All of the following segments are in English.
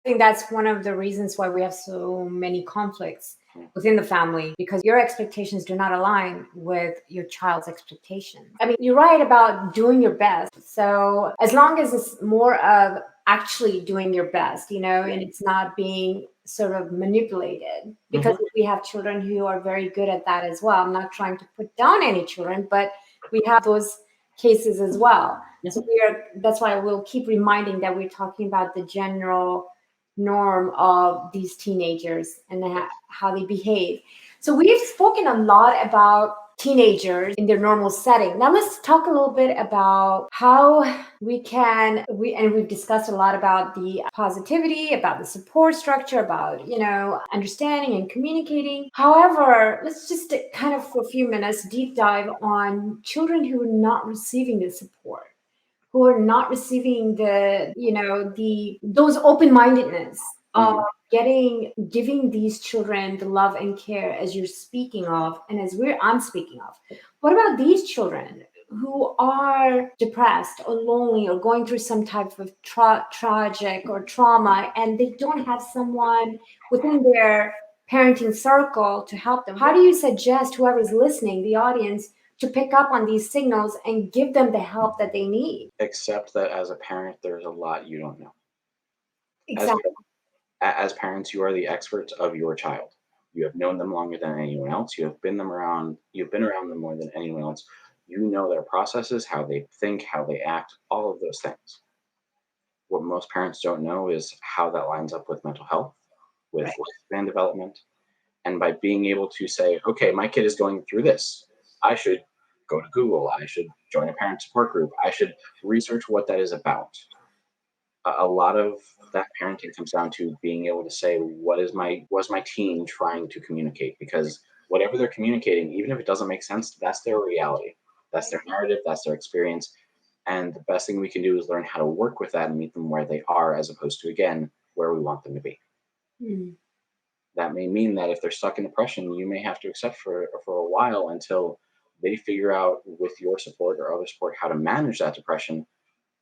I think that's one of the reasons why we have so many conflicts Mm. within the family, because your expectations do not align with your child's expectations. I mean, you're right about doing your best. So as long as it's more of actually doing your best, and it's not being sort of manipulated, because we have children who are very good at that as well. I'm not trying to put down any children, but we have those cases as well. So that's why we'll keep reminding that we're talking about the general norm of these teenagers and how they behave. So we've spoken a lot about teenagers in their normal setting. Now let's talk a little bit about how we've discussed a lot about the positivity, about the support structure, about, understanding and communicating. However, let's just kind of for a few minutes deep dive on children who are not receiving the support, who are not receiving those open-mindedness of giving these children the love and care as you're speaking of, and I'm speaking of. What about these children who are depressed or lonely or going through some type of tragic or trauma, and they don't have someone within their parenting circle to help them? How do you suggest whoever's listening, the audience, to pick up on these signals and give them the help that they need? Accept that as a parent, there's a lot you don't know. As, Exactly. as parents, you are the experts of your child. You have known them longer than anyone else. You've been around them more than anyone else. You know their processes, how they think, how they act, all of those things. What most parents don't know is how that lines up with mental health, with Right. lifespan development. And by being able to say, okay, my kid is going through this, I should go to Google, I should join a parent support group, I should research what that is about. A lot of that parenting comes down to being able to say, was my teen trying to communicate? Because whatever they're communicating, even if it doesn't make sense, that's their reality, that's their narrative, that's their experience. And the best thing we can do is learn how to work with that and meet them where they are, as opposed to, again, where we want them to be. Mm. That may mean that if they're stuck in depression, you may have to accept for a while until they figure out, with your support or other support, how to manage that depression.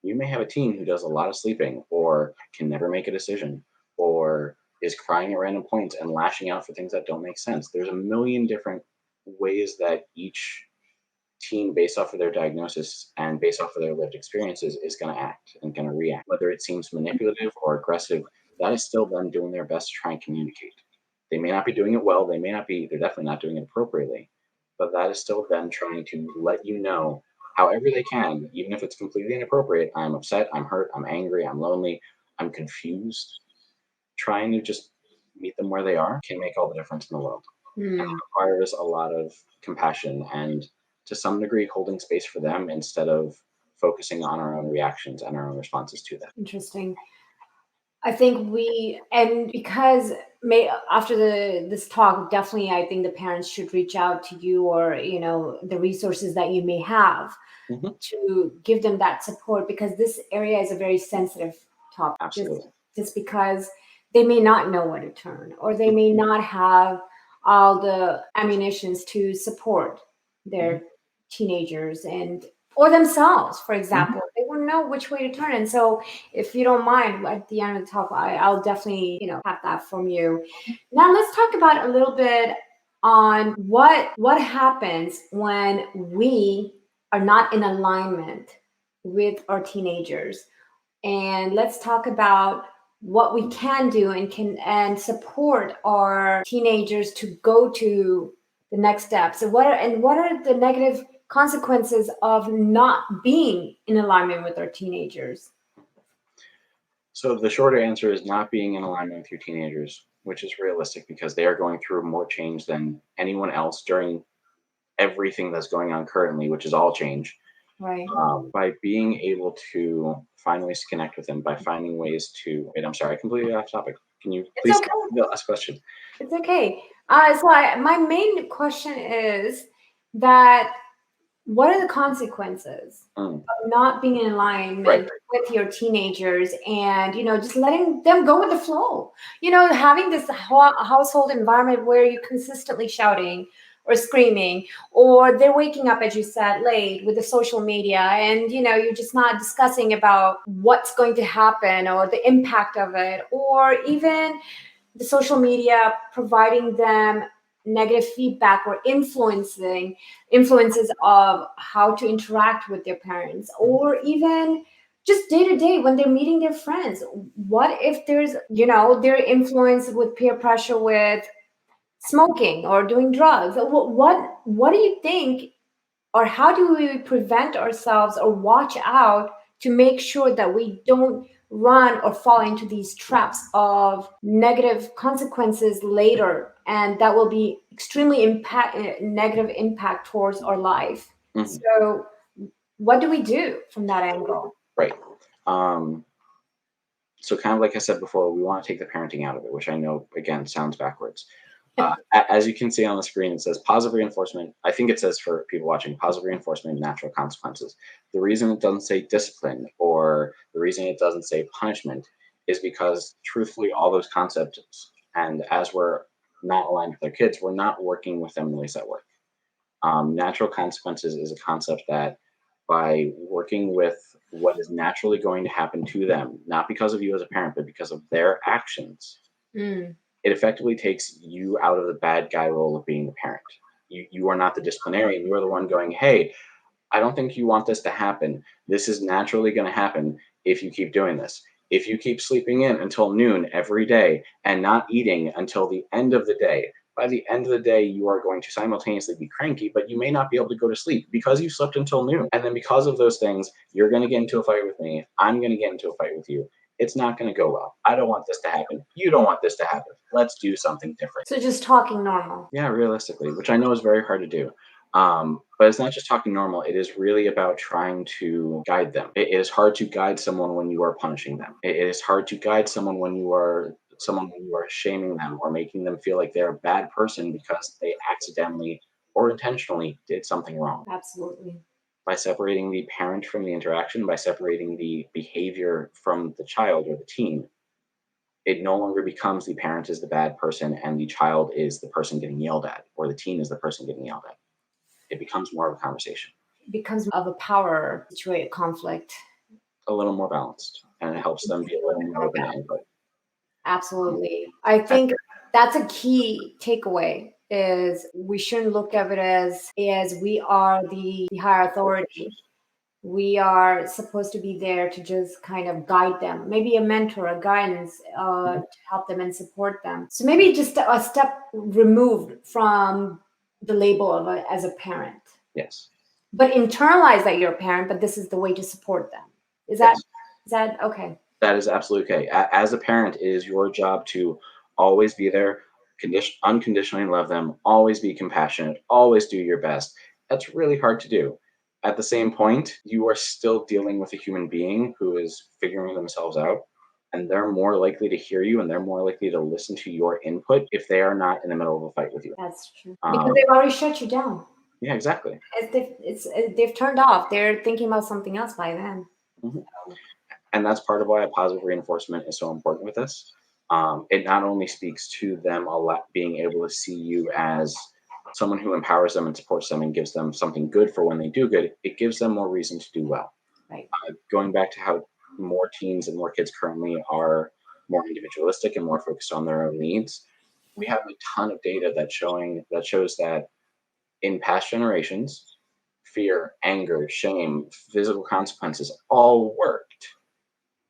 You may have a teen who does a lot of sleeping, or can never make a decision, or is crying at random points and lashing out for things that don't make sense. There's a million different ways that each teen, based off of their diagnosis and based off of their lived experiences, is going to act and going to react. Whether it seems manipulative or aggressive, that is still them doing their best to try and communicate. They may not be doing it well, they're definitely not doing it appropriately, but that is still them trying to let you know, however they can, even if it's completely inappropriate. I'm upset, I'm hurt, I'm angry, I'm lonely, I'm confused. Trying to just meet them where they are can make all the difference in the world. And Mm. it requires a lot of compassion and, to some degree, holding space for them instead of focusing on our own reactions and our own responses to them. Interesting. I think because after this talk, definitely I think the parents should reach out to you, or the resources that you may have Hmm. to give them that support, because this area is a very sensitive topic. Absolutely. Just because they may not know where to turn, or they may not have all the ammunitions to support Hmm. their teenagers and or themselves, for Hmm. example. They wouldn't know which way to turn. And so if you don't mind, at the end of the talk, I'll definitely, have that from you. Now let's talk about a little bit on what happens when we are not in alignment with our teenagers. And let's talk about what we can do and support our teenagers to go to the next steps. And what are the negative consequences of not being in alignment with our teenagers? So the shorter answer is not being in alignment with your teenagers, which is realistic because they are going through more change than anyone else during everything that's going on currently, which is all change. Right. By being able to find ways to connect with them, by finding ways to. Wait, I'm sorry, I completely off topic. Can you It's please okay. ask the last question? It's okay. My main question is that what are the consequences Mm, of not being in right. alignment with your teenagers, and just letting them go with the flow, having this household environment where you're consistently shouting, or screaming, or they're waking up, as you said, late with the social media, and you're just not discussing about what's going to happen or the impact of it, or even the social media providing them negative feedback or influences of how to interact with their parents, or even just day to day when they're meeting their friends. What if there's they're influenced with peer pressure with smoking or doing drugs? What do you think, or how do we prevent ourselves or watch out to make sure that we don't run or fall into these traps of negative consequences later, and that will be extremely negative impact towards our life? Mhm. So what do we do from that angle? Right. Um, so kind of like I said before, we want to take the parenting out of it, which I know again sounds backwards. As you can see on the screen, it says positive reinforcement. I think it says for people watching positive reinforcement and natural consequences. The reason it doesn't say discipline or the reason it doesn't say punishment is because, truthfully, all those concepts, and as we're not aligned with our kids, we're not working with them in ways that work. Natural consequences is a concept that by working with what is naturally going to happen to them, not because of you as a parent, but because of their actions, Mm, it effectively takes you out of the bad guy role of being the parent. You are not the disciplinarian. You are the one going, hey, I don't think you want this to happen. This is naturally going to happen if you keep doing this. If you keep sleeping in until noon every day and not eating until the end of the day, by the end of the day, you are going to simultaneously be cranky, but you may not be able to go to sleep because you slept until noon. And then because of those things, you're going to get into a fight with me. I'm going to get into a fight with you. It's not going to go well. I don't want this to happen. You don't want this to happen. Let's do something different. so just talking normal. Yeah, realistically, which I know is very hard to do. But it's not just talking normal. It is really about trying to guide them. It is hard to guide someone when you are punishing them. It is hard to guide someone when you are shaming them or making them feel like they're a bad person because they accidentally or intentionally did something wrong. Absolutely. By separating the parent from the interaction, by separating the behavior from the child or the teen, it no longer becomes the parent is the bad person and the child is the person getting yelled at or the teen is the person getting yelled at. It becomes more of a conversation, Becomes of a power situated conflict. a little more balanced, and it helps them be a little more open to input. Absolutely. I And think that's a key takeaway, is we shouldn't look at it as we are the higher authority. We are supposed to be there to just kind of guide them, maybe a mentor, a guidance, to help them and support them. So maybe just a step removed from the label of as a parent, yes, but internalize that you're a parent, but this is the way to support them. Is that yes, is that okay? that is absolutely okay. As a parent, it is your job to always be there, unconditionally love them, always be compassionate, always do your best. That's really hard to do. At the same point, you are still dealing with a human being who is figuring themselves out, and they're more likely to hear you and they're more likely to listen to your input if they are not in the middle of a fight with you. That's true. Because Um, they've already shut you down. yeah, exactly. They've turned off. They're thinking about something else by then. Mhm. And that's part of why positive reinforcement is so important with this. It not only speaks to them a lot, being able to see you as someone who empowers them and supports them and gives them something good for when they do good, it gives them more reason to do well. Right. Going back to how more teens and more kids currently are more individualistic and more focused on their own needs, we have a ton of data that shows that in past generations, fear, anger, shame, physical consequences all worked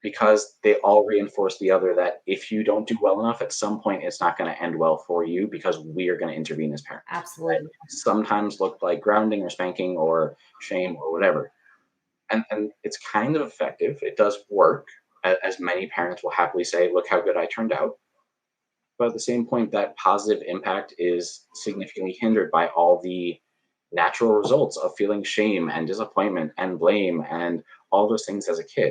because they all reinforce the other that if you don't do well enough, at some point it's not going to end well for you because we are going to intervene as parents. That Absolutely. sometimes look like grounding or spanking or shame or whatever. And it's kind of effective. It does work, as many parents will happily say, look how good I turned out. But at the same point, that positive impact is significantly hindered by all the natural results of feeling shame and disappointment and blame and all those things as a kid.